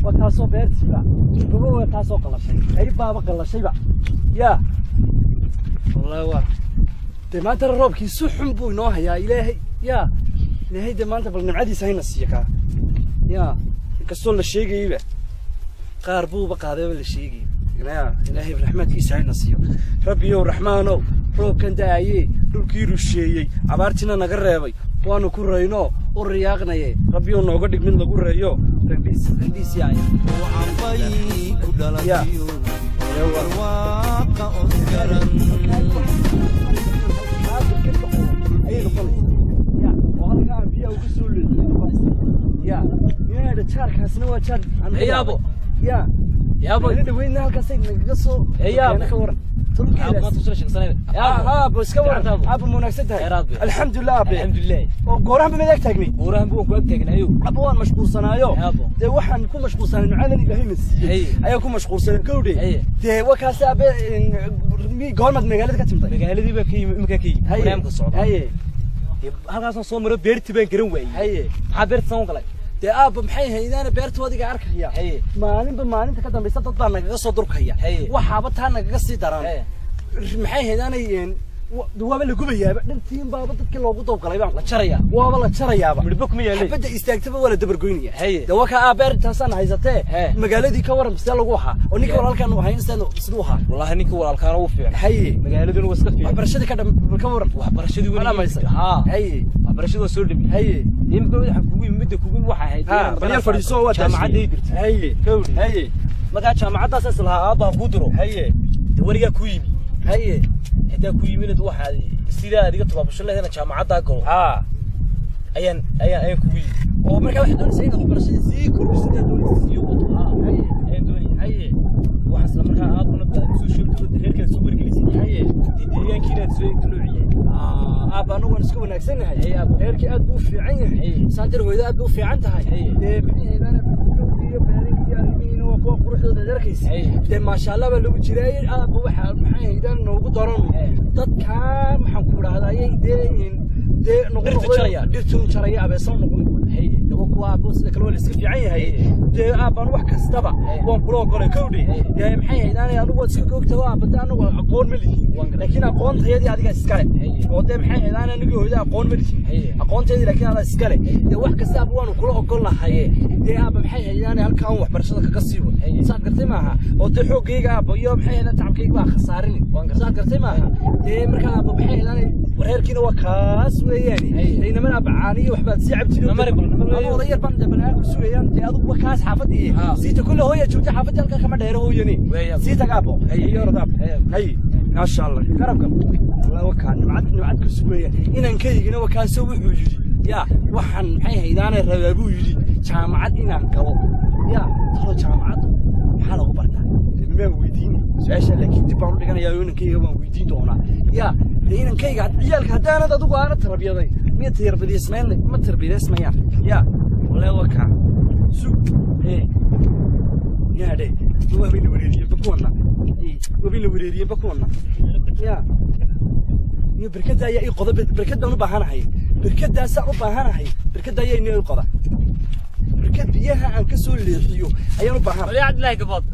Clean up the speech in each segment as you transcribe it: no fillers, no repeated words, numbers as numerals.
وتاسو بيرتيبا هو تاسو قلشي اي بابا قلشيبا يا والله وار ما ترى روبكي سحن بو نو هيا الهي يا الهي ده ما انت بالنمعديس هينا سيكا يا كسو لا شيغيبا قار بو بقاده لا شيغي يا الهي برحمتك هينا سيو ربي ورحمانو روب كان دايي دولكي رشيي عبارتنا نغا ريبay waanu ku reyno u riyaaqnay rabbi uu nooga dhig mid lagu reeyo ragdiis yaay waxaan bay ku dhalayo waaqa osgaran ya walka biyo ugu soo leeyahay ya jaarkaasna waa jaar yaabo yaabo ila dhaweyna halkaas naga soo yaabo ka waran ما توصل شيء صناعي بس كور أبو مناسبتها الحمد لله الحمد لله وقرهم بمدك تجني قرهم بوك تجني أيوه أبوان مشغول صنايو ده واحد نكون مشغول صنايو معلن إلهي مس أيوه كون مشغول صنايو كودي ده وكاسة مي قارمة مجالات كتير مجالات دي بكي مكاكي ونعم كصعب هذا أصلا صومر بيرت بين كروي عبرت صوم قلي ده أب محيه إذا أنا بيرت وادي عارك هي ما أنت كده بس تطلع نجى صدرك هي وحابتها نجى صدران محيه إذا أنا دوام اللي جوبيه دنتين بابا dadkii loogu dawgalay baan la jaraya waaba la jarayaaba midbuk miyay bada istaagtaba wala dabargoynaya dawaka aabeertaasan haysatee magaaladii ka waran sidee lagu waxa oo ninka walaalkan uu haynsan sidoo waxa wallahi ninka walaalkan uu fiican haye magaaladuna waa iska fiican barashadii ka waran wax barashadii wali haye barashadu soo dhimi haye imka waxa kugu yimid kugu waxa hayd bal fadhiiso waa jaamacaday dirtay haye maga jaamacadaas islaha aaba ku diro haye wariga ku yimi haye هذا كوي من الواحد استيلا هذيك طبعا بس الله هنا جامعة داكو أيان كوي أو مركب واحد دون سيد أخبر شيء زي كل سنة دون سيوط أيان دوني هاي واحد لما كان أبغى نبدأ نسوي شو تقول غير كذا سوبر كليسي هاي تدريان كذا تسوي طلوعية أبغى نقول نسكون أحسن هاي أبغى غير كذا أبغى في عين صادر وإذا أبغى في عندها هاي إذا أنا وروح دركيس ده ما شاء الله بلو جيري اب waxa maxay haydan noogu daran dadka maxaan ku raadayay de noqon jaraya dirtun jaraya abeesan noqon hay kuwa boos kale wala iska fiican yahay de aaban wax kastaba waan kula ogolay kowdi de maxay haydan anigu iska koogta waa bada anigu aqoon ma lihi laakiin aqoontayadii adiga iska leh oo de maxay haydan anigu hooyada aqoon ma lihi aqoontayadii laakiin adiga iska leh de wax kastaba waan kula ogolahay de aaba maxay haydan halkaan wax barashada kaga siibo saad gartay maaha oo de xoogayga aaba iyo maxay haydan tacabkayga waa khasaarin waan saad gartay maaha de marka aaba maxay haydan wareerkiina waa kaas weeyaan inama abaaniyo waxba si cabtino أنا يربان ده بناء كسويان ده أدو بكاس حافظي سيت كله هو يشوف حافظي هلك كمان دايره هو يني سيت قابو هي يرضى هي ما شاء الله كرمكم والله وكان نبعد كسويان إن كيجينا وكان سوي وجودي يا وحن حي إذا أنا ربابو يجي جامعة إن كوا يا ترى جامعة حاله وبرتا ما ويديني سؤال لكن تبارك لك أنا يا يوم كي يوم ويدين دونا يا لين كي قاعد عيالك هذا أنا تدوق أنا تربية ذي مية تربية اسمين ما تربية اسمين يا ولا وكا سوق إيه يا ده هو بين وريري بكونا إيه هو بين وريري بكونا يا بركة يا قضاء بركة ده نبهنا هاي بركة ده ساعة نبهنا هاي بركة ده يا إني القضاء بركة بيها عن كسول اللي فيه أي نبهنا ولا عاد لا يقبض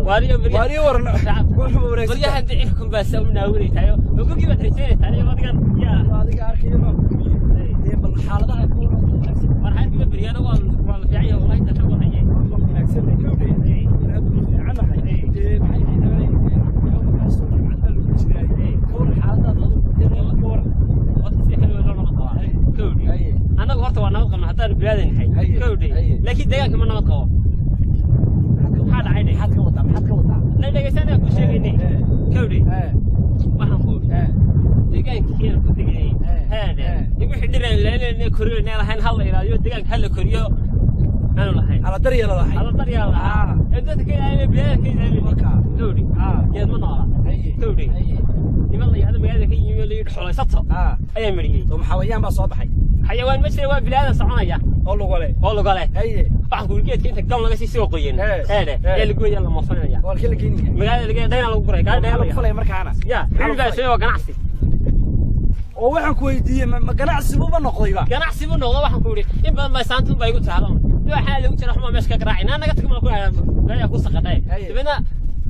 واري ورنا ولي هاد عيفكم بس ومنا وري تايو وكل كيف تريتين تاني ما تقدر يا هذيك عاركينو هي بالحالة هاي مرحبا بك بريانة والله في عيا والله انت شو هي اكسر لي كودي انا هاي أنا قررت وأنا أقول حتى البلاد حي كودي لكن دقيقة كمان ما تقوى هذا عيني حد كوتا لا دقيقة سنة أقول شيء إني كودي ما هنقول دقيقة كثير دقيقة هذا يقول حدنا لأن كوريو نال هن هلا إلى يود دقيقة هلا كوريو أنا لا هين على طريق لا هين على طريق لا أنت كذا أنا بلاد كذا كودي يا منارة كودي يملي هذا مجال كي يملي حول سطح أي مريء ومحاويان بصباحي حيوان مشي وبلاد صعانية والله قاله هي بعد كل جيت كنت قبل لا يسوي قيين هذا اللي قوي يلا ما صنعيا والكل كيني مجال اللي داينا لو قري قال داينا لو فلي مركانا يا حلو شيء وقنعسي oo waxaan ku weydiiyay ma ganacsi buu noqdayba ganacsi buu noqdo waxaan ku yiri in badan ma saantum bay igu taadaan دو حالي وجه رحمه ماشي كراعي انا قلت ما كنا لا يكون سقطاي دبنا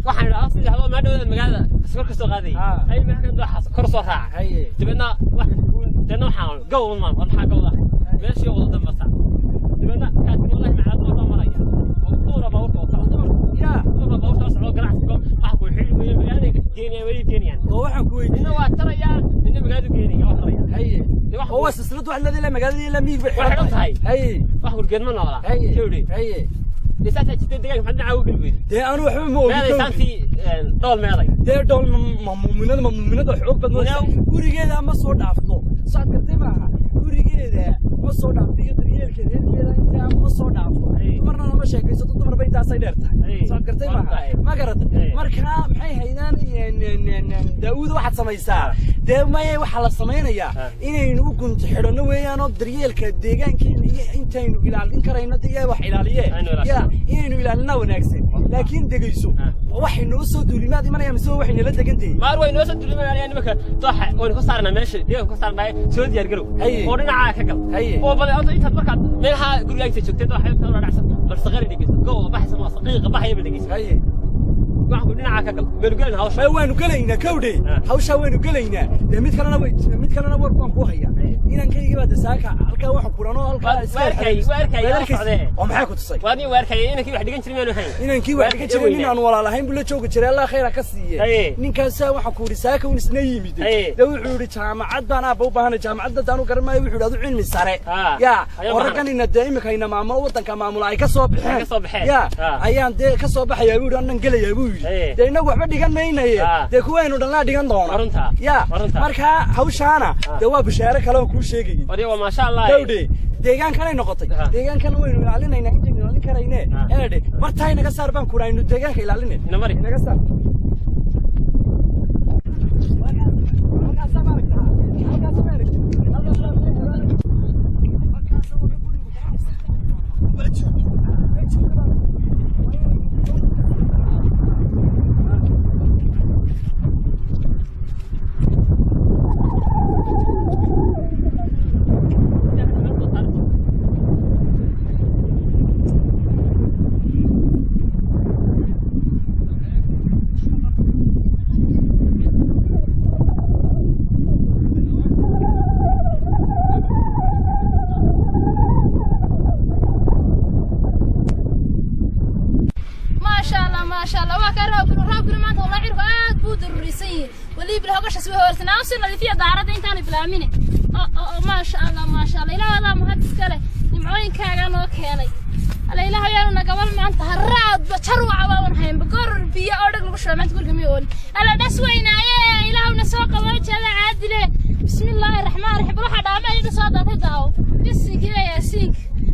waxaan aasay hado ma dhawada magaalada ismarka soo qaaday ay ma kan dhaxas kor soo raacay dibna waxaan waxaan gool ma waxaan gool meeshii wada dambasa dibna kaad wallahi ma aad ma maraya oo bawrka oo kala ya ma bawrka soo ganacsiga waxa ku xil weey magaalada Kenya wali Kenya oo waxaan ku weydiinay waa taraya in magaalada Kenya waa taraya haye هو سلسلته واحد الذي لما قال لي لم يقبل حرام هاي واحد القد من ولا كوري هاي لساتها جدا دقيقة محد عاوق البيت ده أنا وحبي مو ماذا سانتي دول ماذا ده دول ممنوع حروب بدنا كوري كذا ما صور دافلو صار كتبها كوري كذا ما صور دافلو يدري كذا أنت ما صور دافلو مرنا أنا ماشي كيس تطمر بين تاسع درتها صار كتبها ما قرأت مركها محي هينان داود واحد سميسار ده ما يوحى الصمين يا إني نقول تحرنا ويانا دريال كديجان كين إنتين إلى الإنكارين ده واحد عليه يا إنه إلى لنا ونكسر لكن دقيسو واحد نوصل لماذا ما يمسوا واحد نلد جنتي ما أروي نوصل لماذا يعني مك صح ونخسرنا ماشي ده خسرنا سود يرجعوا ورنا عاكل وبعدين أنت تبقى منها يقول لك تشوف واحد ثورة عسل بس صغير دقيس جو بحث ما صقيق بحث يبدقيس waxaan dhinaca ka gal beelgalin hawsha waanu galayna kawdhe hawsha waanu galayna mid kalena war baan ku haya inaan kayga baad saaka halka wax kurano halka waarkay oo maxay ku tusay waani waarkay inankii wax dhigan jiray meenu hayn inankii wax dhigan jiray inaan walaalahayn buu la joogi jiray Allah khayr ka siiyay ninkaas waxa ku ri saaka uu isna yimid wuxuu yiri jaamacad baan aaba u baahan jaamacadda taanu garmay wuxuu yiraahdo cilmi sare ya warakan in daa'imkayna maamul wadanka maamul ay ka soo baxeen ya ayaan ka soo baxay buu annan galay buu de inagu waxba dhigan maynay de kuweenu dhalna dhigan doona ya marka hawshaana de waa bishaare kale oo ku sheegay wariyo ma sha Allah dawde deegaankan ay noqotay deegaankan waynu ilaalinayna inta ilaalin karayne eede martay naga saar baan ku raayno deegaanka ilaalinay naga saar ما شاء الله وكان راب ما والله عرف بود الرئيسي واللي بالهوقش اسمه ورثنا وصلنا اللي فيها دعرة انتاني بلامينه ما شاء الله لا هذا مهندس كله نمعوين كاغان وكيني الله إله يانا قبل ما انت هراد بتروع وان هين بقر بيا اورق لو شو ما تقول قميون الا دسوينا يا إله نسوق وجه عادله بسم الله الرحمن الرحيم روح دعما يدو صادات داو بس كده يا سيك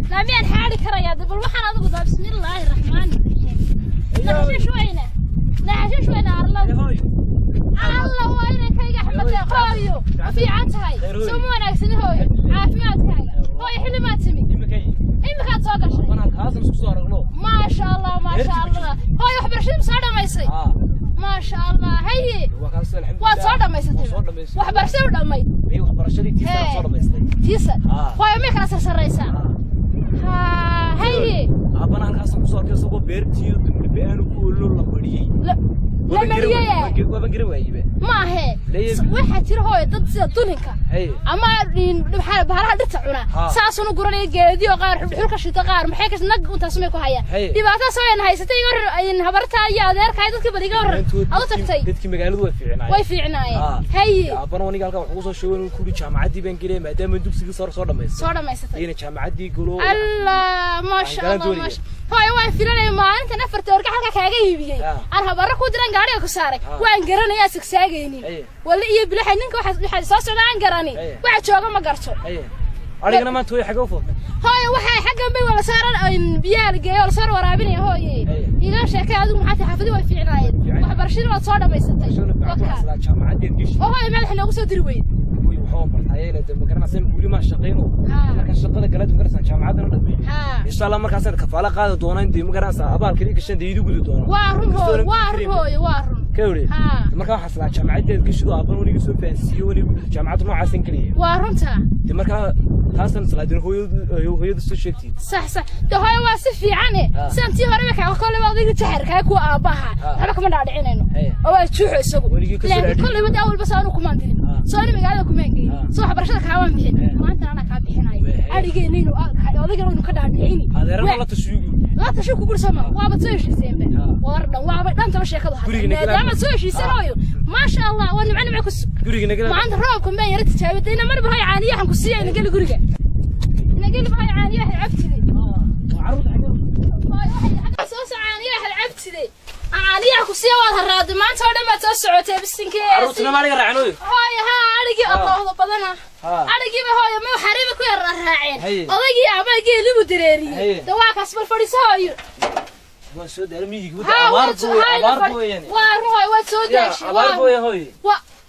لا مين حالي كريا دبل waxaan adigu daa بسم الله الرحمن الرحيم نعيش شوينا الله وينك يا احمد قايو في عتاي سمونا اكسن هوي عافيمادكاga هوي xilima timi imika soo gashay wanaan kaasna isku soo aragno ma sha Allah hooy wax barashada soo dhameysay ma sha Allah haye waa soo dhameysay wax barashada dhamay wax barashadii tiisa soo dhameystay tiisa hooy ma kala sareysa ha haye abana halkaas ku soo arkay soo beertiyo beenu ku la mariyay la mariyay waba gari waaybe ma ahe waxa jira hooy dad sida dulinka ama baharaha dhirta cuna saasuna guranay geediyo qaar xulka shita qaar maxay ka nag inta samay ku hayaan dhibaato soo in haysatay in habarta iyo adeerka dadka bariga hor aad tagtay dadkii magaaladu way fiicnaayeen haye abana waniga halka wax ugu soo sheegay inuu ku jaamacadii baan galay maadaama dugsiga soo dhameystay in jaamacadii galo Allah ma sha Allah hooy way filanay maalinta nafarta warka halka kaaga iibiyay aan habarra ku diran gaariga ku saaray waan garanayaa sigsaagayni wala iyo bilahay ninka waxa soo socdaan garani waxa jooga ma garto arigana ma tooy xaga u fudud hooy waxa xagan bay wala saaran in biyaha geeyo la soo waraabinay hooy iga sheekay adigu maxaa xaafadii way fiicnaayeen wax barashada waa soo dhameysatay jaamacadii dish hooy madax loogu soo diri weyn wuxuu bartay inay magaranaysan guri ma shaqeeyno marka shaqada kala duwan jaamacadana dhamay insha Allah markaas ka faala qaado doonaan dii magaranaysa abaalkii gashan deeyidu gudu doona waa run hooy كوري marka waxa isla jaamacadeed ka shido aaban waniga soo faansiyo waniga jaamacad noocaas kaliya waa runta marka taasan salaadin hooyada soo sheegtay صح ده هاي واسف في عني سنتي هربك على كل ما ضيق تحرك هاي كوا أباها أنا كمان داعينه أو تشوح السوق لكن كل ما داول بس أنا كمان دين صاري مقالة كمان جي صح برشلك كمان بحين ما أنت أنا كابحين هاي أرجع نينو ضيق إنه كده داعيني هذا لا تشوف كبر سما وابد تسويش زين به ورنا وابد أنت مش ياخذ هذا دام تسويش يسرايو ما شاء الله وأنا معنا معك ما عند رابكم بين يرد تشابه دينا ما نبغى عانية حنكو سيا نقول قرقة نقول بهاي عانية واحد عبتي وعروض عليهم واحد سوس عانية واحد عبتي عانية حنكو سيا والهراد ما أنت ولا ما تسعوتي بالسنكير عروضنا ما نقرأ عنوي هاي أرجع الله بدنا أرجع بهاي ما حريمك ويا الراعين أرجع أبغى اللي بدريري دواك أسبر فريسة هاي وسود أرمي يقول أباربو يعني وروح وسود أباربو يا هوي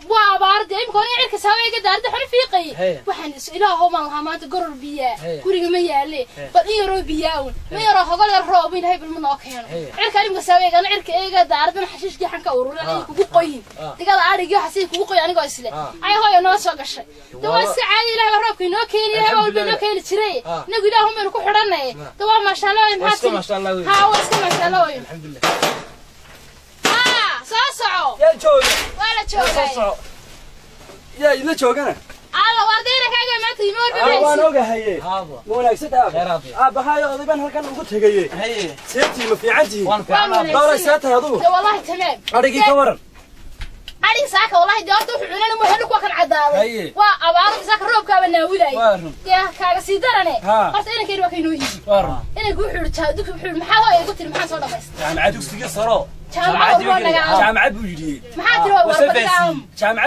وأبارد يمكن يعرف سوي كده أرد حنا فيقي وحنا إله ما تقرر بيا كوري ما يالي بدي يروي بياون ما يروح أقول الروبين هاي بالمناقين عرك أنا مسوي كان عرك إيه كده أرد حشيش جي حنك أورو لأن كوقي تقال أرد جي حسين كوقي يعني قايس له أي هاي ناس شقشة دوا السعادة له الروب كينو كيني له والبنو كيني تري نقول لهم إنه كحرنا دوا ما شاء الله ما شاء الله ها واسكت ما شاء الله الحمد لله ساسعو يا جوج ولا جوج يا إلا جوجنا الله وردينا كذا ما تيمور بس أنا وجه هي مو نكسد هاي غضبان هالكن وقت هي سيرتي ما في عندي دورة ساتها هذو والله تمام أريك كورن أريك ساك والله دورته وحنا مو هلك وكان عذاب وأبارك ساك روب كابنا ولاي يا كذا سيدرني قلت أنا كيلو كيلو يجي أنا أقول حول دك حول محاوي قلت المحاس ولا بس يعني عادك سجى صراو جامعة بوريو جامعة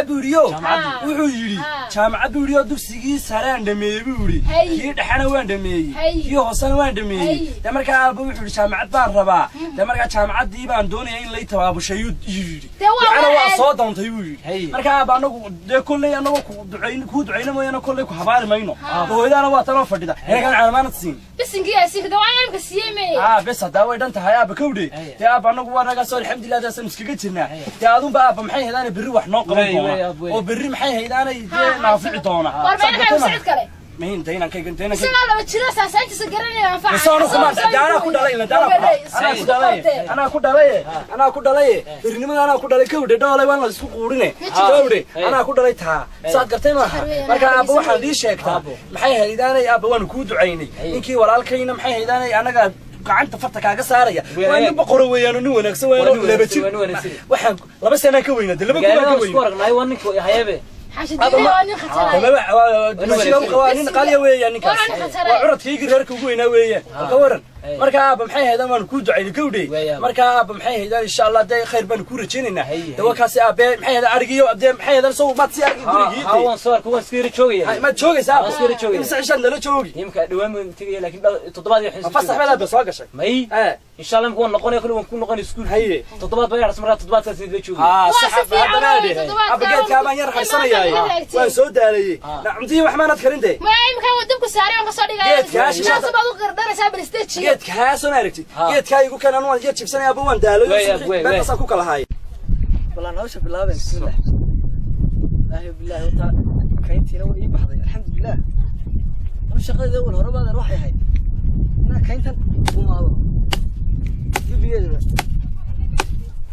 بوريو وحولي جامعة بوريو دكسي سران دمي بوري كيد حنا وين دمي كي حسن وين دمي تمرك بوحول جامعة باربا تمرك جامعة دي باندوني إن ليت أبو شيود يجري أنا وصاد أنت يجري مرك أنا ده كل أنا دعين كود عينا ما أنا كل كحبار ما ينو وإذا أنا واتنا فردة هنا كان على ما نتصين بس إنجي أسيك دواعي مكسيمة بس هذا ده أنت هيا بكودي يا أبا أنا قوارا الحمد لله ده مسكتنا تاذون بقى محي هذا بري wax noo qaban doona oo بري maxay haydaan ay naafici doona warbeena sacid kale مين تينا كيجن تينا كيجن سألوا بتشيله ساسات تسجلني أنفع بس أنا كمان أنا كود عليه أنا كود عليه برنامج أنا كود عليه كود ده عليه وانا سكوا قورينه كود أنا كود عليه تها صار قرتي ما مركا أبو حدي شيكتا محي هيدان يا أبو وانا كود عيني إنكي ورا الكينا محي هيدان أنا قاعد gacanta farta kaaga saaraya waa in boqor weeyaan nin wanaagsan weeyaan laba jir waxaan laba sano ka weynaa laba ku ka weynaa qornay waa ninka hayabe xashidii waa nin khatar qawaaniin qaaliya weeyaan ninkaas waa curadkayga reerka ugu weynaa weeyaan ka waran marka aaba maxay haydaan waan ku ducayni kawdhay marka aaba maxay haydaan insha Allah day khayr baan ku rajeenaynaa dawa kaasi aabe maxay haydaan arigiyo abde maxay haydaan soo maad si arigi gurigii waan soo arko waan iskiri joogay ma joogaysaa waan iskiri joogay insa isha nala joogi nimka dhawaan ma tagay laakiin toddobaad iyo xisbi fasax baa la soo gashay may insha Allah waan noqonay kale waan ku noqonay iskuul haye toddobaad baa yarsan markaa toddobaad kaas la joogay saxab hadanaade abageedka baan yar xirsanayay waan soo daalayay nacamtii wax maanad karintay ma imka wadabku saareen ka soo dhigay geedka sabad u qardaraysa balstage كاسون عرفتي جيت كاي يقول كان أنا جيت شبسني أبو وان دالو بس أكو كلا هاي والله أنا وش بالله بسم الله الله بالله وتعالى كاينتي لو إيه بحضي الحمد لله أنا شغال ذا أول هرب هذا روحي هاي أنا كاينتن وما هذا كيف يجري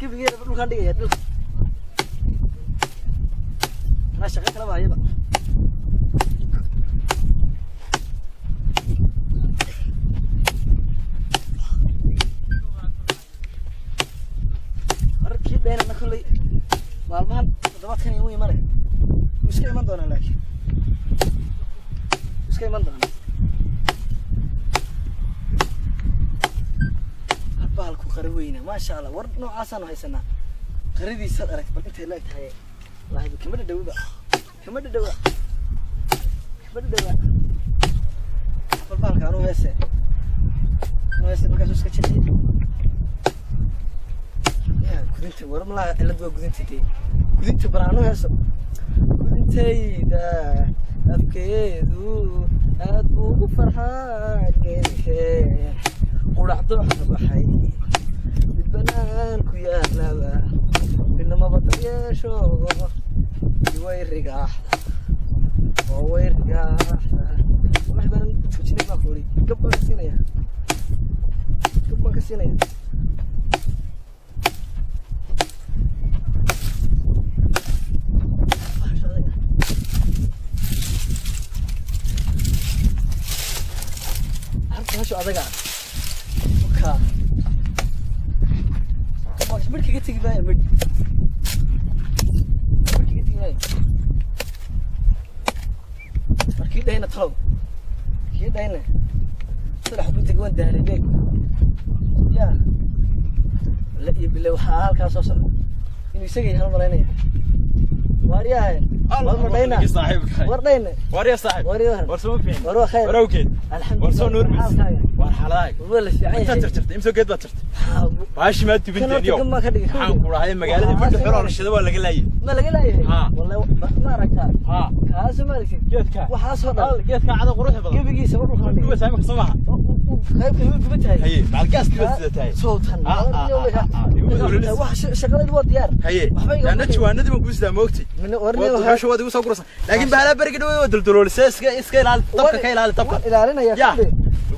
كيف يجري بقول خليه يجري أنا شغال كلا بعيدا بين أنا كلي والله ضبط كان يومي مرة مش كي من دونا لكن مش كي من دونا بالكو قروينا ما شاء الله ورد نوع عسان وهي سنة قريدي صدرك بل أنت لا تهاي الله يبارك كم الدواء بقى كم الدواء بالك أنا ويسه ما كانش كتير كنت ورم لا إلا دوا كنتي كنت برانو هسه كنتي دا أبكيدو أبو فرحان جيك قرع ضحك بحي بالبنان كويا لبا إنما بطل شو ويرجع ويرجع واحدة تشوفني ما خوري قبل كسينيا قبل كسينيا عرفت شو أضيع وكا قبل مركي قلت لك باين مركي قلت لك باين مركي دهنا طلب كي دهنا طلع حبيت جوان دهري بيك يا لا يبلي وحال كاسوس إنه يسقي هالمرينة واريا الله صاحبك وردينا واريا صاحب ورسوم فين وروا خير وروكيد الحمد لله ورسوم نور بس وحلاك ولا في عين انت ترترت امسو قد ترت باش ما تبين اليوم ما كدغ waxaan ku rahay magaalada fadhi xiraan shida waa laga laayay ما laga laayay wallahi ma aragtaa kaas ma aragtid geedka waxa soo dhan geedka cada qurux badan gebigiisa wuxuu kala duba saamka samaha qayb ka mid tahay haye malgaas dibadda tahay sootan wax shaqada waa diyaar haye ana jawaanadi ma guusdaa moogtay waxa wadi soo gursan laakiin bahala bariga dhaw daldaloolisa iska ilaali tabka ka ilaali tabka ilaalinaya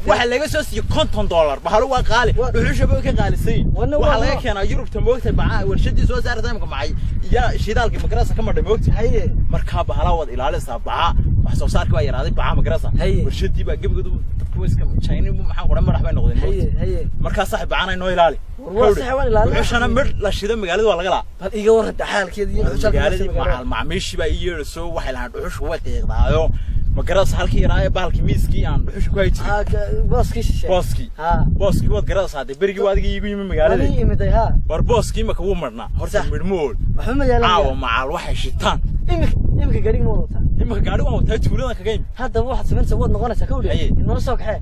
waxa laga soo siiyay $50 bahalo waa qaali dhuxusha baa ka qaalisayn waxa laga keenaa Yurubta moogtay baa warshadii soo saartay marka macay ya shidaalka magarasa kama dhamoogtay haye marka bahala wad ilaalisa baa wax soo saarka waa yaraaday baa magarasa warshadii baa gabagadu dadku iska China maxaan qoran madax bay noqdeen haye marka saaxib baan inoo ilaali dhuxushana mid la shido magaalada waa laga laa bal iga waran xaalkeedii magaalada macal macaamiishi baa yeerso waxay lahayd dhuxush way qiiqdaayo magaras halkii yaraaye bahalkii miiskii aan dhuxush ku hayjin booski wad garas haday berigi waadiga iigu yimi magaalada war booski ma ka wuu marna horta midmool waxa ma yeelan aaw macal waxay shitaan imika gaariga ma wadataa imika gaariga waan wataa tuulada kaga yimi hadda waxaad sameynaysaa wad noqonaysaa ka wada inoo soo kaxee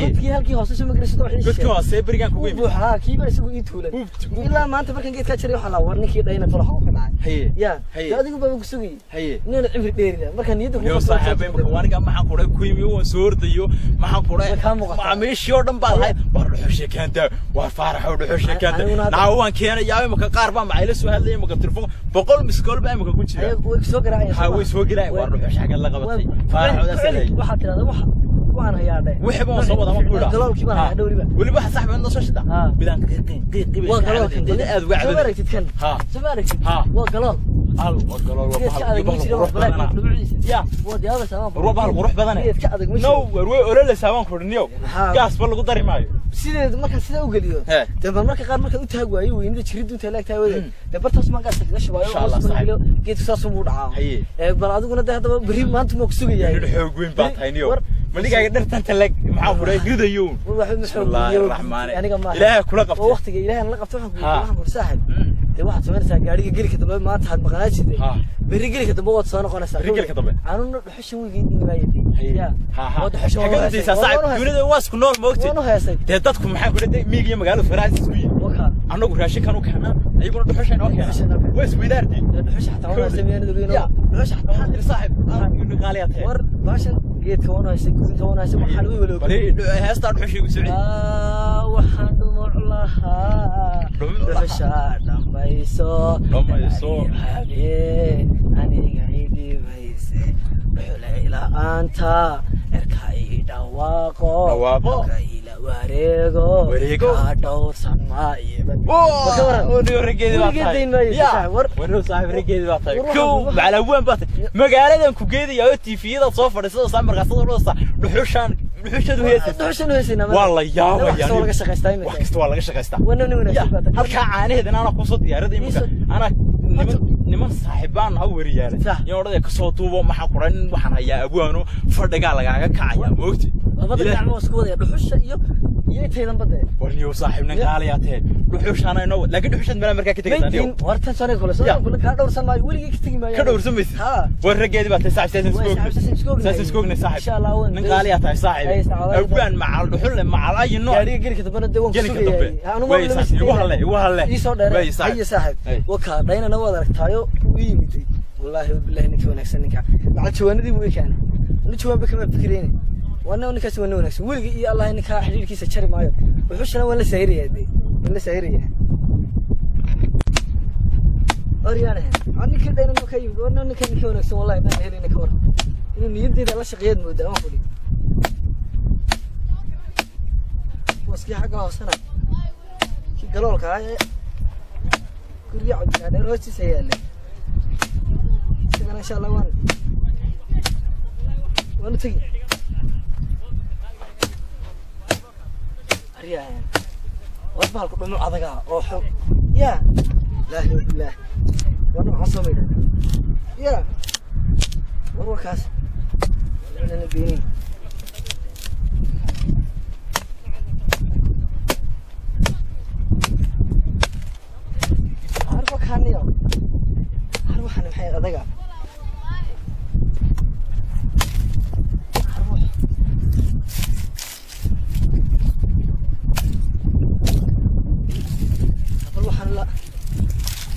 dadkii halkii hoose soo magaraysid waxay dadkii hoose berigan kugu yimi buuxa kiiba isagu ii tuulan ilaa maanta markan geedka jiray waxa la war ninkii dhayna farax ka dhacay ya adigu baa ku sugay nin cimri dheerida markan niyada ku soo saaxiibay markan waaniga maxaan ku ku yimi oo soo ordayo maxaan ku macaamiishii oo dhan baa lahayd war dhuxusha keenta war faaraxo dhuxusha keenta naawaan keenayaa imika qaar baa macayla soo hadlay imika telefoon 100 miskool baa imika ku jira way soo garaacaysaa way soo garaacay war dhuxusha ka la qabatay faaraxo daasay waxa tirada waxa وانا هياده وحبه صوبه ما كودا دلالكي بان هادو ريبا ولي واحد صاحبي انه ششدا بدان قيق ودلالكي اد وعد سماركتid kan سماركتid وقلال يا ودي هذا سلام روبا القروح بدن نو وروي اورل ساوان كورنيو غاس بل لو دري maayo sideed marka sida u galiyo tan marka qaar marka u taag waayo weynida jirid inta laagtaa wada de bartaas ma gaas ka shabayo geedka saas uu dhacaa bal adiguna hadaba bari maanta ma ku sugayaa xoog weyn baa tahay مليك درتان تلاق محاور يقديون بسم الله الرحمن إلهي كل قفته وقتك إلهي أنا قفته محاور ساحل ده واحد سمعنا ساقاري قلي كتبه ما تحد مقناش ده بري قلي كتبه واد صانع قناة ساقاري قلي كتبه أنا نحش ويجيني ما يدي يا واد حش حاجة دي ساعة يقولون ده واس كنور موقتي وانو هيسي تهددكم محاور ده ميجي مقالو فراس سوي أنا قراشي كانوا كهنا يقولون نحش أنا كهنا ويس ويدارتي نحش حتى وانا سمينا دقيقة يا نحش حتى صاحب يقولون غالياتها ور باشا جيت كونا يسكون كونا يسمع حلوي ولا بري هستار بحشي وسعيد وحن الله بشار دميسو حبيبي أنا قاعد بيسي بحليلة أنت إركاي دواقو إلى وريقو كادور سماي ونو رجيد باتاي يا ونو صاحب رجيد باتاي كو على وين باتاي مقالة كو جيد يا تيفيدا صوفر سو سامر قصد روسا dhuxushan heesina والله يا ويا laga shaqeystaa wax kasta waa laga shaqeystaa wana wanaagsan halka caanaheedana ana ku soo diyaarada imika ana niman saaxiibaan ha wariyaale iyo orada ka soo duubo maxaa qoran waxaan hayaa abwaano fadhiga lagaaga kacaya moogti labada dhinac isku wada dhuxusha iyo intaydan bada warniyo saaxiibna qaaliyaatee dhuxushana inoo laakiin dhuxushan meel markaa ka tagaysan wartan soo kale soo ka dhowrsan maayo waliga ka tagi maayo ka dhowrsan maysid war rageedi baa tahay saaxiibsan iskoogna saaxiib insha Allah nin qaaliyaatay saaxiib abwaan macal dhuxul macal ay noo gaariga gelka dabana deewan ku sugayay aanu ma igu halle isoo dheeray ay saaxiib waka dhaynana wada aragtaayo u yimid wallahi billahi ninka wanaagsan ninka lacag jawaanadii buu keenay nin jawaanba kama fikireen وانا ونكاس وانا ونكاس ولقي يا الله انك حليل كيس تشري معايا وحشنا ولا سايريه دي ولا سايريه أريانه أنا كده أنا مكيف وأنا كان كونك والله أنا هنا نكور إنه يدي ده ليش قيد مودة ما أقولي واسكي حاجة وسنة كي قالوا لك هاي كل يوم يعني روتي سيئة سيئة إن شاء الله وأنا تيجي أريانه وأصبح الكل من عضقة أو حب يا لا إله إلا الله وأنا عصامي يا والله كاس أنا نبيني أروح هني أروح أنا محي عضقة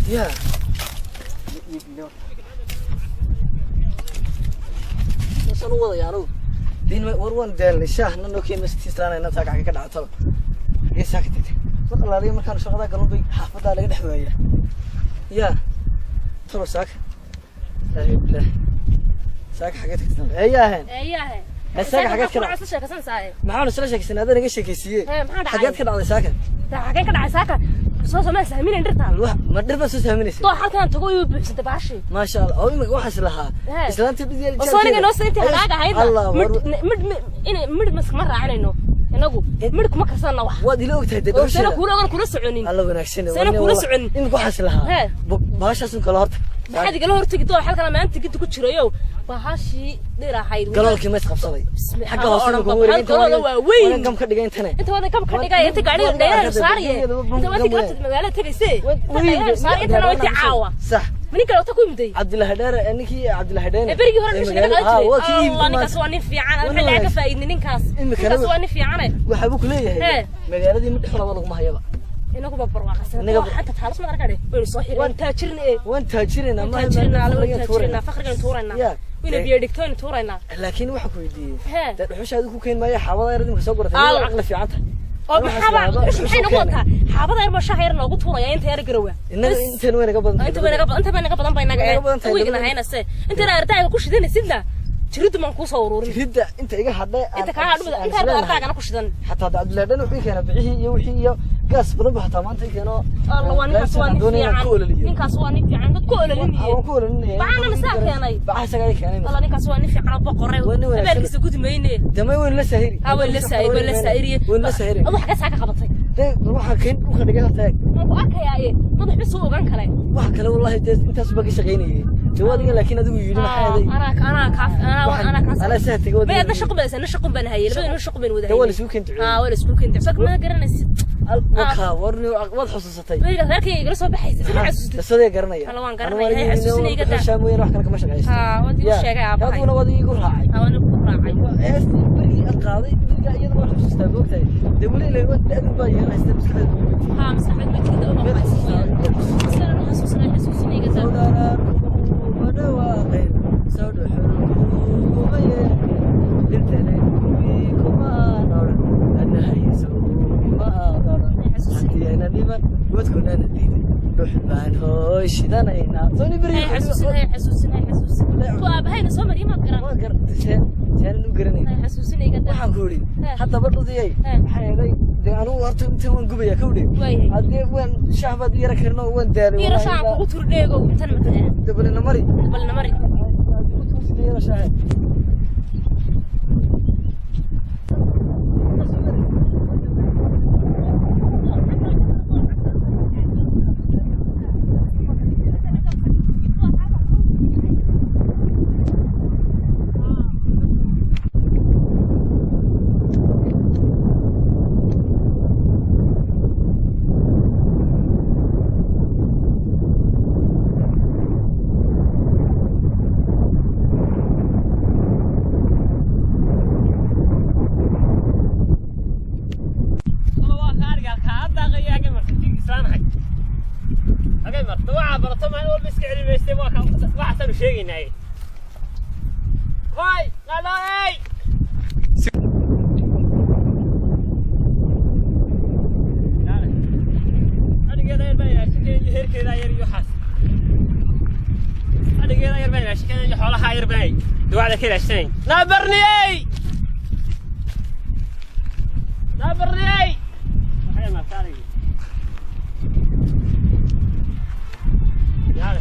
يا وصل وضع يا رو دين وروان دال الشاه ننو كين مستيسترانا إن ساق حاجة كده عطل يساكت فقط الله ليه مكان شغلة قلبي حافظ على قد حوايا يا ترى ساك لا بالله ساك حاجات كتير اياه الساق حاجات كده عسل شيء كسر ساعة معانا سلاشة كسر هذا نجش كيسية حاجات كده على ساكن حاجات كده على ساكن سوسة ما سهمين عندها الواحد ما درب سوسة همني طو حالك تقول بسنت بعشي ما شاء الله أول ما واحد لها إسلام تبدي وصوني نوص أنت هذا هيدا مد مسك مرة علينا نقول مدك ما كسرنا واحد وادي لو تهدد وسنا كل سعنين الله ونكسني سنا كل سعنين إنك واحد لها باش أسمع كلارت ما حد قال له هرتك طو حالك لما أنت كنت كنت شريو بهاشي دير حيد قالوا لك ما يسخف صلي حق وصلنا كوري أنت وين كم كدقين تنا أنت وين كم كدقين أنت قاعد داير صارية أنت وين كنت مقالة تبيسي وين صارية أنت لو أنت عاوة صح منك لو تكون مدي عبد الله هدار انك عبد الله هدار بريغي هور مش والله نكاس واني فيعان انا خلي ka faa'iidin ninkaas واني فيعان waxa uu kuleeyahay magaaladii mid xulaba lagu ma hayaba inagu babar waa qasan xataa taas ma arkade way soo xireen waan taajirina ma taajirina faqrigan tuurayna wina biyo dhigtoon tuurayna laakiin waxa ku weydiiyay dad xushadu ku keen maayo xawada yar idinku soo goratay aqal fiicanta oo maxay noqotaa xaabada yar ma shaqeer noogu tuuraya inta yar garowa inta wanaga badan bay naga weegna haynase inta ardayga ku shidanaysidna jiridu man ku soo ururin jirida inta iga hadhay inta ka hadhmada inta ardayga ku shidan hatta Abdullah dhan wuxuu keenay bixii iyo wixii iyo gaas badan baa hatta maanta keeno Allah waa ninkaas waa nin fiican dad ku ololiniye baana masaa keenay baa sagaa keenay Allah ninkaas waa nin fiican boqoray abalkiisa gudmayne damay weyn la saahiri la saahiri wax ka saaka qabatay waxa keen u khadhiga taag oo arkayay madax bis u ogan kale wax kale wallahi intaas baa ka shaqeynayay jawaadiga laakiin adigu yiri maxay أنا سهت جود. ما نشق بس نشق بين هاي لبين نشق بين وده. ولا سوق أنت. ولا سوق أنت. ساق ما قرنا وكها ورني واضح حسستي. ذاك يجلس بحيث. بس هذا قرنا يا. أنا وان قرنا هي حسسني قدام. شاموين راح كلك مشى عايش. ودي وش يا عبد. هذا ودي يقول راعي. أنا بقول راعي. إيش بري القاضي بري أيضا ما حسست بوقتها. دولي له وقت أدبي أنا استمسك. مستحيل بكذا وما حسسني. بس أنا حسسني قدام. ودواقي سود حروب للتنين كما نور أنها يسوم ما أضر حتى أنا ديما وتكون أنا ديما روح بان هوش دانينا صوني بري حسوسني تو أبهين سومر يما قرن سان نقرني حسوسني قد waxaan ku uri hadda badudiyay maxay aday deegaanu warta inta waan gubaya ka wadi hadii waan shahbad yara karno waan daaro yara shacab ku turdheego intan ma tahay dabalna mari yara shahad شيء واي قالوا اي انا قاعد يبيع هير كذا يريو حاس أرجع يربعين عشان كذا حولها يربعين دوالة كذا عشان نابرني نابرني وحيا ما صار يلا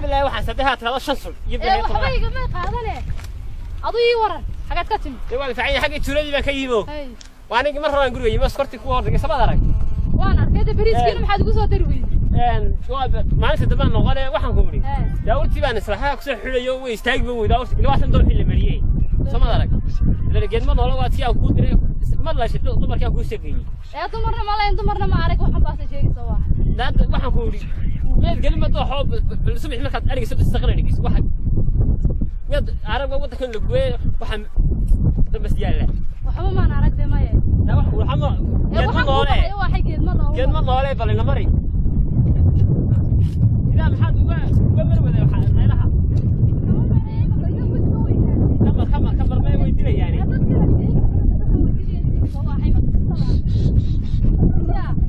بالله waxaan sadeexaad kala shan sul ee waxbayga ma qaadane aduu waran xagaad ka timi ee waa fiican xagga tuuladii baan ka yimo waanigi mar rabaan guriga yimo skorti ku hordhigay sabad arag waan arkay bariiskiina maxaad ugu soo dari weeyday maalinta dambe noqonay waxaan ku wuri daawurtii baan islaha ku soo xulayo way istaagba way daawurtii ilaa san doon xilli mariyay sabad arag ilaa geed ma noolo waa tii aan ku diray ma la shaqo dumarka ku shaqeeyay ee dumarna ma arag waxaan baas sheegayso waa dad waxaan ku wuri meel kelmad oo xoob subax markaad ariga soo istaqranayso waxa mid arag wada kan lagu waxaan dabas yaala waxba ma aragtay ma لا وحما جد ما نولي جد ما نولي بل نمري إذا محد ومر ولا حد غيرها كمل ما يودي يعني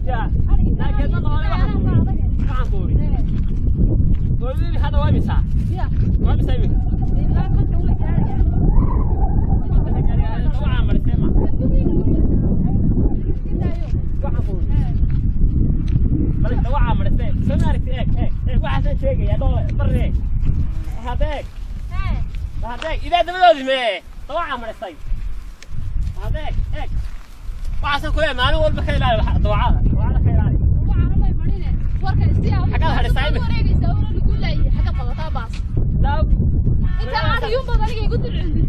يا لا جد ما نولي ما عقولي قولي لي هذا وين ساعة وين سايبك طبعا ما نسمع بس لو عمل استاك سمعت اك واحد شيء يا دول بريك هذاك هذاك اذا دبلودي ما لو عمل استاك هذاك اك واحد كل ما انا والله خير على دوعه وعلى خير علي دوعه ما يمرينه ورك استيا حاجه هذا سايب وريغيسا ولا نقول لي حاجه قلطه باص لا انت انا يوم بدل يقول لي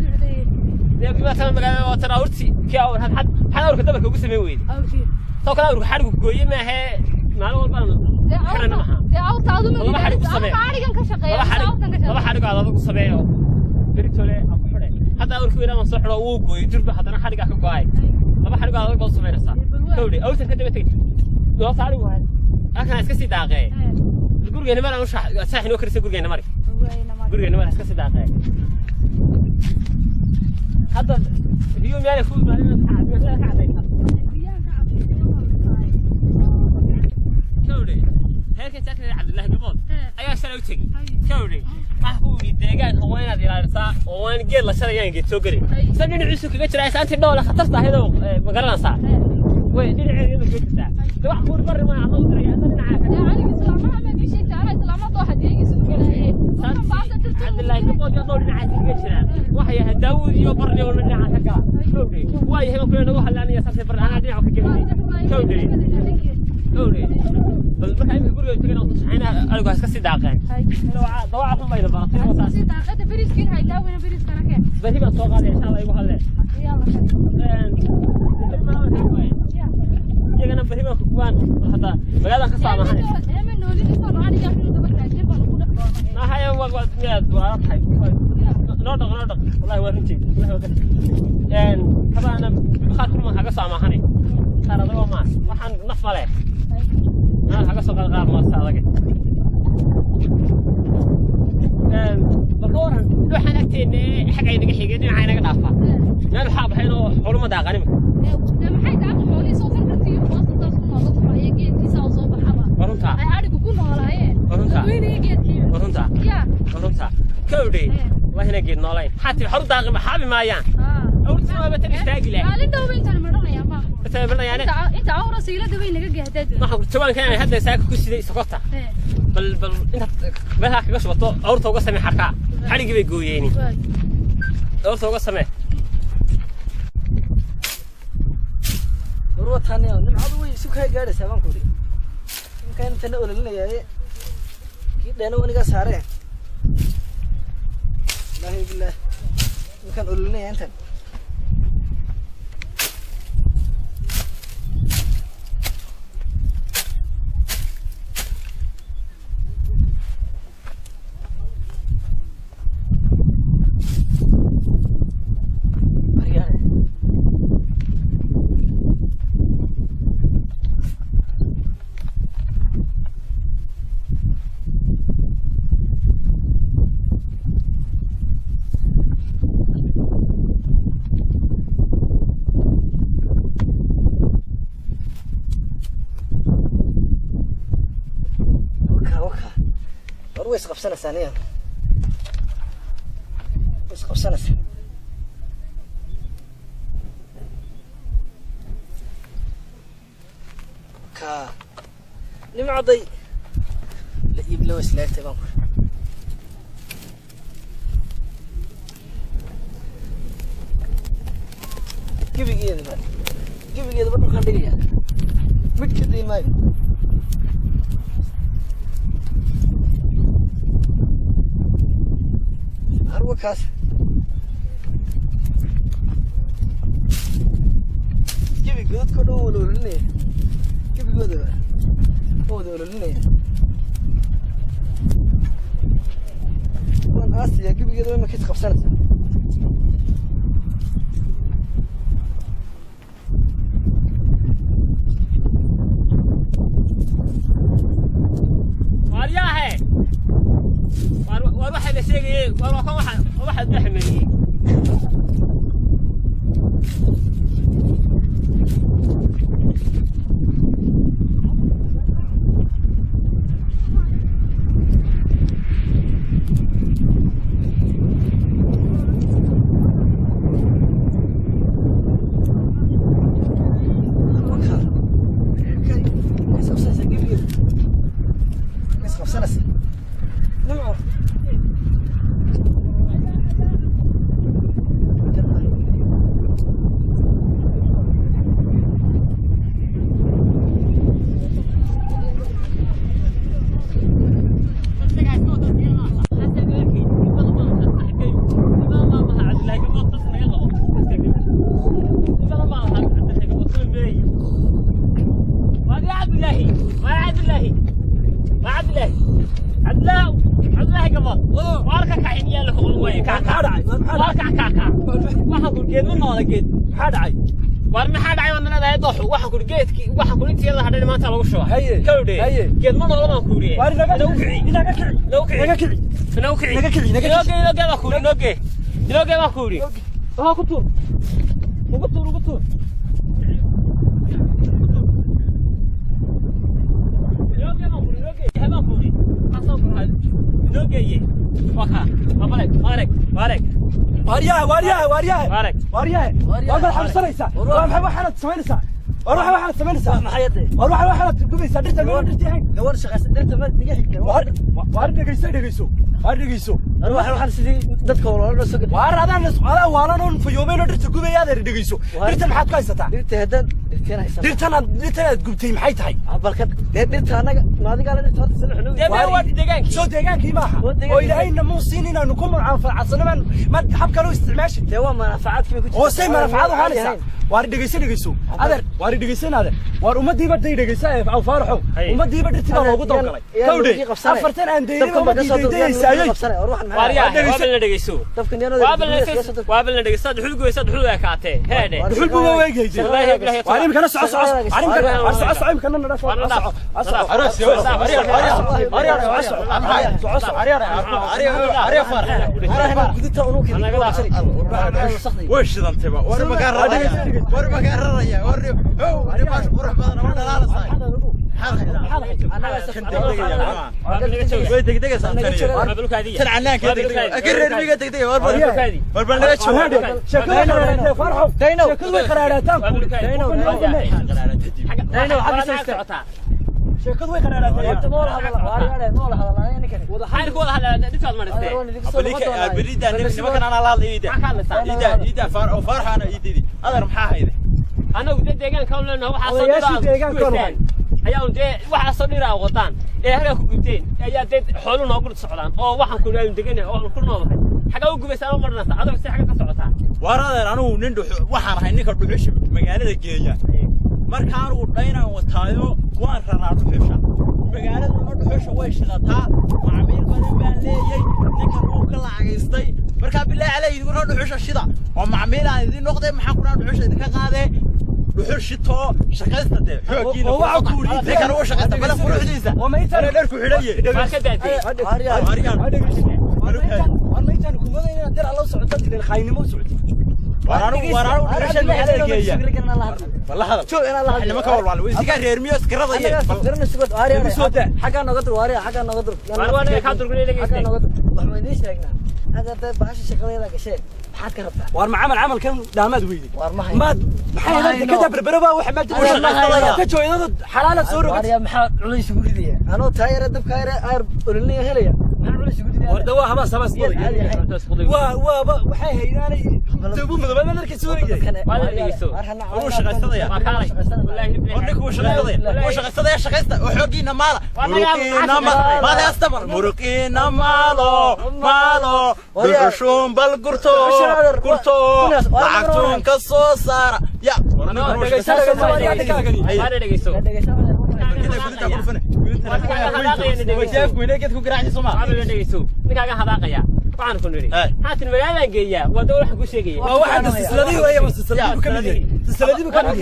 يا مثلا مقاله ترى ورتي كي اول حد اورك دبرك ugu sameey weeyay awjii soo kala urku xarigu gooyay ma aha maalin walba xirana ma aha awtaadu ma xarigan ka shaqeeyo laba xarigo aad ugu sameeyo biritole aan ku xidhay hadda urku weeyaan soo xidho uu gooyay durba hadana xariga ka go'ay laba xarigo aad ugu sameeyaysa kowdi awtan ka daba tagay loo saari waay aka iska sii daaqay gurigeena ma aan saaxin oo karisa gurigeena mari gurigeena ma iska sii daaqay هذا اليوم يعني فوز معنا كعدينا كوري هيك تاكل عبد الله قبول ايا شلو تجي كوري محبوبي ديغان هوينا ديرارسا وان جيل لا شريان جيت سو غري سنين عيسو كغا جراي سانتي دوله خطرتا هيدو ما غرانسا وي دينعي يلو جيتا دو wax buur bar ma aan u diray adana ما في شيء تعالى سلامات واحد يجي عبد الله قبول يا دول دينعي جيران waxay daawud iyo barni oo dhinaca ka kowdii way hay ku nagu halaaniya saasay bar ana dhinaca ka jeeday kowdii bal marka ay guriga tagay oo saxina algo iska si daaqeen dawaa xun bay baaqay oo saas si daaqada bariiskin hay daawina bariiskana keen bari ba soo qaaday insha Allah igu halee iyagana bari ba kuwaan hada magaalada ka saamahay ma noolin inta raadiga xun daba taagay baan ku dhaxdoonay ma hayo waa miyaad waa tahay نودق والله ورنتي والله وقت طبعا انا بخاطر من حاجه سامحني ترى ده ما waxaan nafale انا حاجه سو قال ما استاغ بكورن waxaan agteena xaq ay naga xigeen in ay naga dhaafaa meel xaab hayno xulumo daaqanim maxay tahay xoolii soo sanadkii hoostas ku noqdo ay geedkiisa soo baxaba warunta ay arigu ku noolaayeen warunta weynii geedkii warunta ya warunta kowdii وهنا جيت نولين حتى الحر داغ محابي مايان أول سنة بتستاجل مالين دوبي أنت المرة يا ما بتعملنا يعني أنت عمر سيلة دوبي نجا جهدد ما هو سواء كان هذا ساق كوسي سقطة بل أنت ما هاك قصة بطو أول توقع سمي حركة حريق بيجويني أول توقع سمي روح ثانية نمعضوي سكها جالس همان كوري ممكن تنقل لنا يا كده أنا ونيجا سارة لا هي بالله ممكن قول لنا أنت ويسقفسنا ثانيا ويسقفسنا كا لما عضي لا يبلو سلاك تمام كيف يجي هذا كيف يجي هذا بدو خليه متكدين ماي أروى كاس كيف يجي هذا كده ولا لني كيف يجي هذا هو ده ولا لني وأنا آسيا كيف يجي هذا ما كنت خبصت واروح لسيجي واروح واحد دحمي وارنا حد عيون من هذا يضحوا واحد كل جيت واحد كل يلا حد ما تلاقوا شو كودي جيت ما نظلم كوري نوكي كوري ها كتور واريا حرصنيسا واحد سمينسا اروح واحد سمينسا ما حياتي اروح واحد دبيسا درت درتي دور شقه درت ما دقيقه وارد دغيسو اروح واحد سيدي ددك ولا سوق وار هذا سؤال وانا في يومين درت غبيا دغيسو درت ما حد كايستا درت هدان درت غبتي maxay tahay balkad درت anaga ma adiga la dirto sanxnu deegaanki soo deegaanki ma aha oo ilaahayna muusin inaanu ku manfaacadsanaan ma xab kale isticmaashin de waa manfaacadki ku jirto oo say manfaacad waxaan waar dhageyso adeer waar dhageysanada waar umadiiba dhageysaa aw faaraxo umadiiba dhirtiga loogu dawgalay kawdhe afartan aan deeyay ma diidaysay waabal dhageyso waabal dhageyso dhuxul goysa kaatee heede dhuxul buu weegay waari kana soco ari kana nada وش ذا انتبه ور مقرر يا ور هو انا باش بروح بدنا ولا لا صاير انا كنت دقيقه وي دقيقه سنتين قبلك هذه تلعناك اقرر بيك دقيقه ور بلغ شكله فرحوا دينو شكله قراراتك دينو حق سوسته شكله قراراتك مول هذا مول هذا يعني كده وضحاير كل هذا دفع المرتين ابليك بريده نفسي ما كان انا لا ايده فرح انا ايدي هذا maxaa hayde anagu deegaanka leenahay waxa soo dhiraa ayaa undee waxa soo dhiraa wadaan ee haga ku gubteen ayaa dad xoolo noogu socdaan oo waxaan ku leeyahay deegaan oo ku noolahay xaga u gubaysan oo marnaa adag si xaga ka socotaa waraadeen anigu nin waxaan ahay ninka dhuxusha magaalada geeya markaan uu dhaynaan wataayo waan raraa dhuxusha magaalada dhuxusha way shidataa macaamiil badan baan leeyay ninka uu ka lacageystay marka bilaa علي يقولون dhuxusha shida oo macmiilaan idin noqday maxaa ku dhaad dhuxusha idin ka qaade dhuxul shito shaqaysade xoogiina waxa ku yiri kan uu shaqada bala quruxdiisa oo ma inta dheer ku xidhay marka daadey warmaytan ku madayna dir alla socodta dilin khaynimo socod waraan dhuxusha magaalada geeya والله هذا شو انا الله احنا ما كور والله ويسكا رير ميو اسكرده انا فكرنا سكوت واري حاجه نقدر واري حاجه نقدر وانا ka durgulay حاجه نقدر waxaan idin sheegnaa hada baashi shaqadeeda gashay maxaad ka rabtaa war ma camal kan daamad weeydi war ma maad maxay ka dabrbaraba wax ma jiro ka jooyada xalaal soo rogo wariya maxaa culays ugu ridaya anoo taayir dabka ayr ololnay helaya maxaa culays ugu ridaya war dawa habas waxay haynaanay tabu madaba marka soo rigay wala dhigeyso uu shaqaysadaya ma kaalay wallahi ورنيك وش غسده يا شقيسته وحوقينا ماله مرقينا ماله برشوم بالقرطو لعقتون كسو سارة يا وانا dhegeyso ninkaga hadaaqaya waxaan ku niri haatin magaalada geeyaa wada wax ku sheegaya waa waxa silsiladii way silsiladii ka mid silsiladii ka mid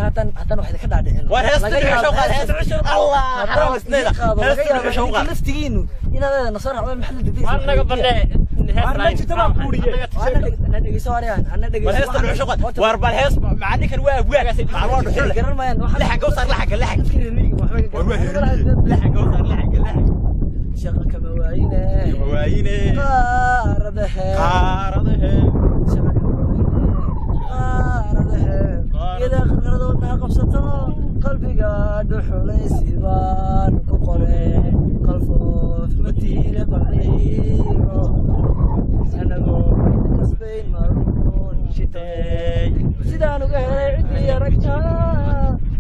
haatan waxa ka dhaadhicin الله حرام سنينه laftigiinu inaad nasar xabay maxal dibis waanaga bande واربع الهيس معني كان واقف معروض حلو لحق وصار لحق شغلك مواعينه قارده إذا قردونا قبسته قلبي قاعد حليسي بان كقري قلفوف متيلة بعيره أنا قول قصبين مرون شتاي سيدانو قهر عدي يا ركتا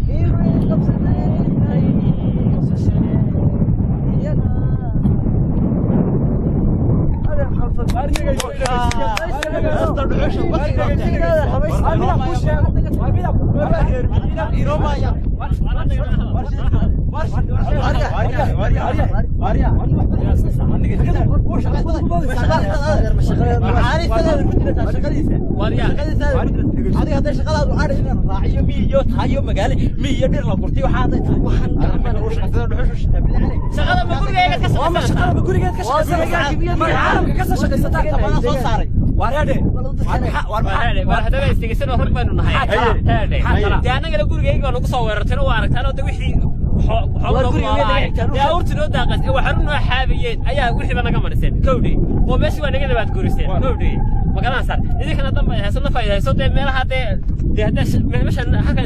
إيوين قبستين أي قصشين ينا هذا خلف الفاري hadaba istigisan oo horbaynu nahay anaga gurigeyga nagu soo weerartay oo aragtaan oo wixii yaa urtino daaqas waxaan noo xaabiyeen ayaa wixii naga mariseen kowdii oo meeshii waa naga nabaad guuriseen kowdii magalaan sar idinkana dambe haysan faa'iideyso meelaha hada meeshan halka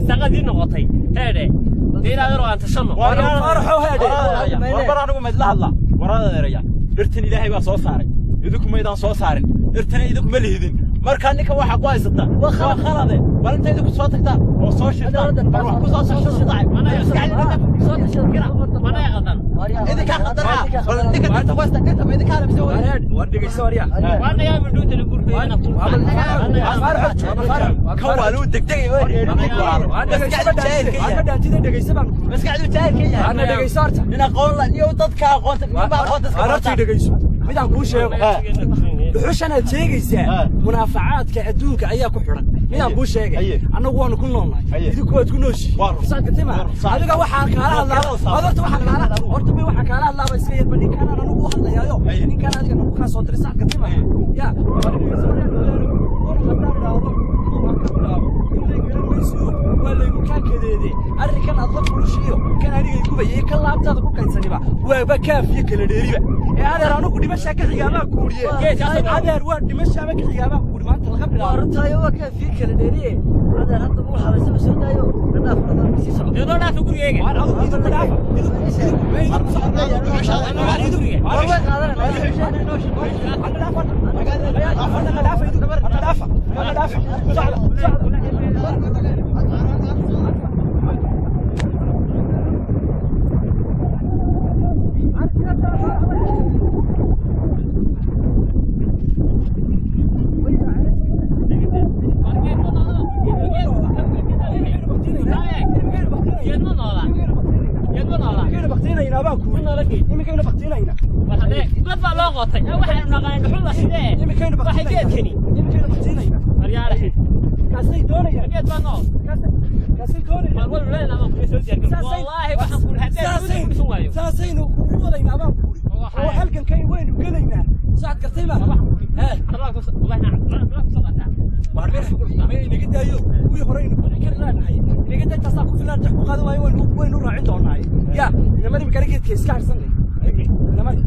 istaqadii noqotay diiraadaro aan tashano farxo anigu ma idla hadla warada deeraya dhirtan ilaahay baa soo saaray idinku maydaan soo saarin dhirtan idinku ma lihidin marka ninka waxa ku haysata waa khalade bal inta idinku soo tagtaan oo soo shirtaan bal wax ku soo shirtaan mana yaqaan idinka qadara bal ninka dhirta wasta dhirta ma idinka la bisoo war dhigeyso wariya waana yaa midhoota la gurfeeyana كوالو دقدقي مسكعدو جاهل أنا دقيسو أرتا أنا قول نيو ضدك أقوتك ما أقوتك أرتا دقيسو midaan kuu sheego dhuxushanaad sheegaysaa munaafacaadka adduunka ayaa ku xiran midaan kuu sheegay annagu waanu ku noolnahay idinku waad ku nooshiin adiga waxaan kaala hadlaa horta waxaan kaala hadlaaba iska yarba ninkaan anagu u hadlayaayo ninkaan adiga nagu kaa soo diray saad katima ya waa laygu kaa kadeedey arrinkan aad la fulushiyo kan anigay gubayay kan laabtaada ku kaysaniba waaba kaafiyo kala dheeriba adeer anigu dhimashaa ka xigaamaa kuuriye adeer waa dhimashaaba ka xigaamaa kuuri maanta laga bilaabo arintaayo waa kaafiyo kala dheeriye adeer hadda uu xabaysaba soo daayo nadhaaf nadhaaf sii socdo idoo dhaafa gurigeyga waan adigu idinku dhaafa ما inaga daayo wii hore inuu ku keenaanahay inaga dantaas ku filan tax ku qaado waayo waynu raacin doonaa ya inamadi kale geedka iska harsanay inamadi